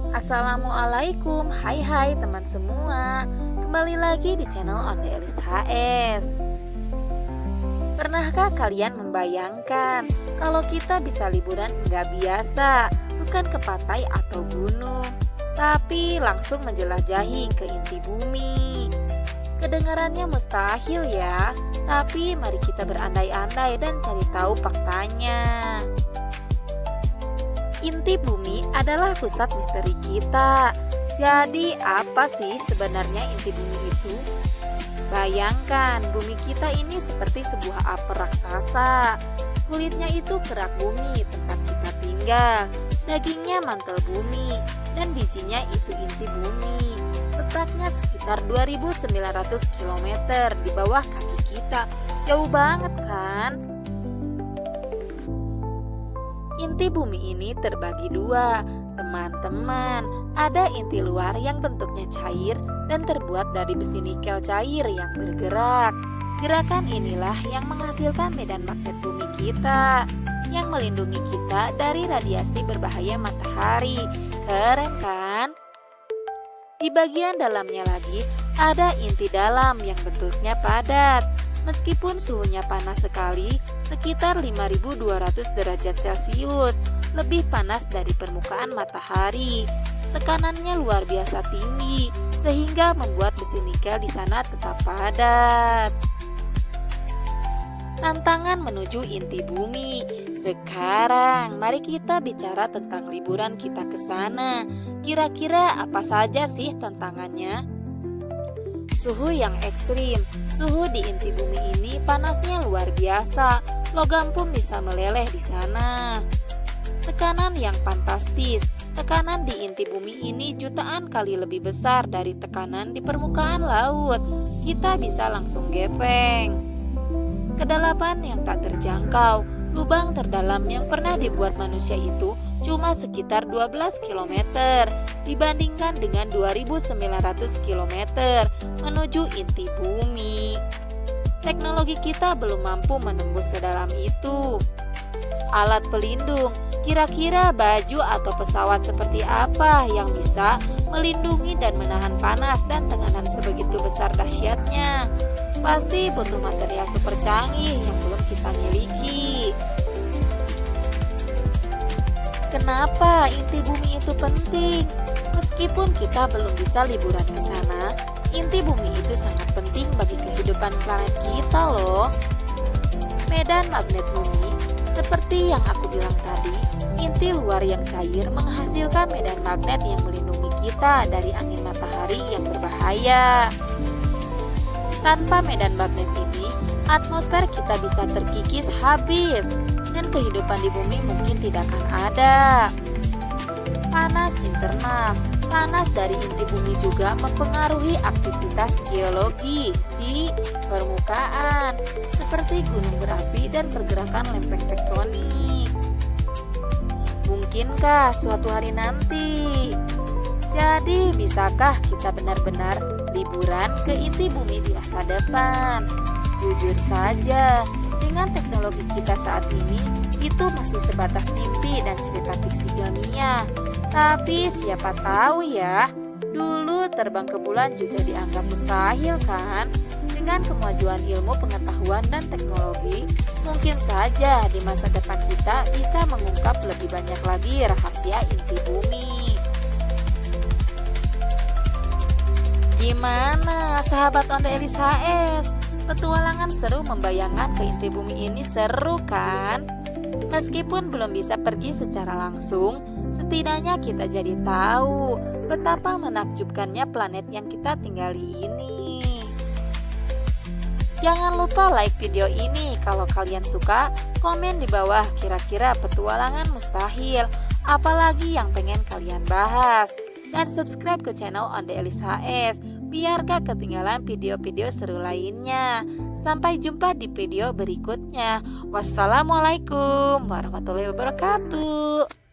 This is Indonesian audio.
Assalamualaikum, hai teman semua. Kembali lagi di channel Onde Elis HS. Pernahkah kalian membayangkan kalau kita bisa liburan nggak biasa, bukan ke pantai atau gunung, tapi langsung menjelajahi ke inti bumi? Kedengarannya mustahil ya, tapi mari kita berandai-andai dan cari tahu faktanya. Inti bumi adalah pusat misteri kita. Jadi apa sih sebenarnya inti bumi itu? Bayangkan bumi kita ini seperti sebuah apel raksasa. Kulitnya itu kerak bumi tempat kita tinggal. Dagingnya mantel bumi dan bijinya itu inti bumi. Letaknya sekitar 2.900 km di bawah kaki kita. Jauh banget kan? Inti bumi ini terbagi dua, teman-teman. Ada inti luar yang bentuknya cair dan terbuat dari besi nikel cair yang bergerak. Gerakan inilah yang menghasilkan medan magnet bumi kita, yang melindungi kita dari radiasi berbahaya matahari. Keren kan? Di bagian dalamnya lagi ada inti dalam yang bentuknya padat. Meskipun suhunya panas sekali, sekitar 5.200 derajat Celcius, lebih panas dari permukaan matahari. Tekanannya luar biasa tinggi, sehingga membuat besi nikel di sana tetap padat. Tantangan menuju inti bumi. Sekarang, mari kita bicara tentang liburan kita ke sana. Kira-kira apa saja sih tantangannya? Suhu yang ekstrim. Suhu di inti bumi ini panasnya luar biasa. Logam pun bisa meleleh di sana. Tekanan yang fantastis. Tekanan di inti bumi ini jutaan kali lebih besar dari tekanan di permukaan laut. Kita bisa langsung gepeng. Kedalaman yang tak terjangkau. Lubang terdalam yang pernah dibuat manusia itu cuma sekitar 12 km dibandingkan dengan 2.900 km menuju inti bumi. Teknologi kita belum mampu menembus sedalam itu. Alat pelindung, kira-kira baju atau pesawat seperti apa yang bisa melindungi dan menahan panas dan tekanan sebegitu besar dahsyatnya? Pasti butuh material super canggih yang belum kita miliki. Kenapa inti bumi itu penting? Meskipun kita belum bisa liburan ke sana, inti bumi itu sangat penting bagi kehidupan planet kita loh. Medan magnet bumi, seperti yang aku bilang tadi, inti luar yang cair menghasilkan medan magnet yang melindungi kita dari angin matahari yang berbahaya. Tanpa medan magnet ini, atmosfer kita bisa terkikis habis dan kehidupan di bumi mungkin tidak akan ada. Panas internal. Panas dari inti bumi juga mempengaruhi aktivitas geologi di permukaan, seperti gunung berapi dan pergerakan lempeng tektonik. Mungkinkah suatu hari nanti? Jadi, bisakah kita benar-benar liburan ke inti bumi di masa depan? Jujur saja, dengan teknologi kita saat ini, itu masih sebatas mimpi dan cerita fiksi ilmiah. Tapi siapa tahu ya, dulu terbang ke bulan juga dianggap mustahil kan? Dengan kemajuan ilmu pengetahuan dan teknologi, mungkin saja di masa depan kita bisa mengungkap lebih banyak lagi rahasia inti bumi. Gimana sahabat Onde Elis HS? Petualangan seru membayangkan ke inti bumi ini seru kan? Meskipun belum bisa pergi secara langsung, setidaknya kita jadi tahu betapa menakjubkannya planet yang kita tinggali ini. Jangan lupa like video ini kalau kalian suka, komen di bawah kira-kira petualangan mustahil, apalagi yang pengen kalian bahas. Dan subscribe ke channel Onde Elis HS biar gak ketinggalan video-video seru lainnya. Sampai jumpa di video berikutnya. Wassalamualaikum warahmatullahi wabarakatuh.